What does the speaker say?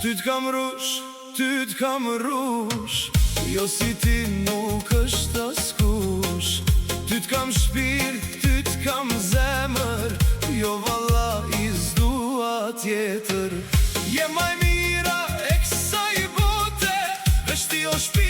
Ty t'kam rush, ty t'kam rush, jo si ti nuk është askush. Ty t'kam shpirt, ty t'kam zemër, jo valla i s'dua tjetër. Je maj mira e kësaj bote, veç ti o shpirt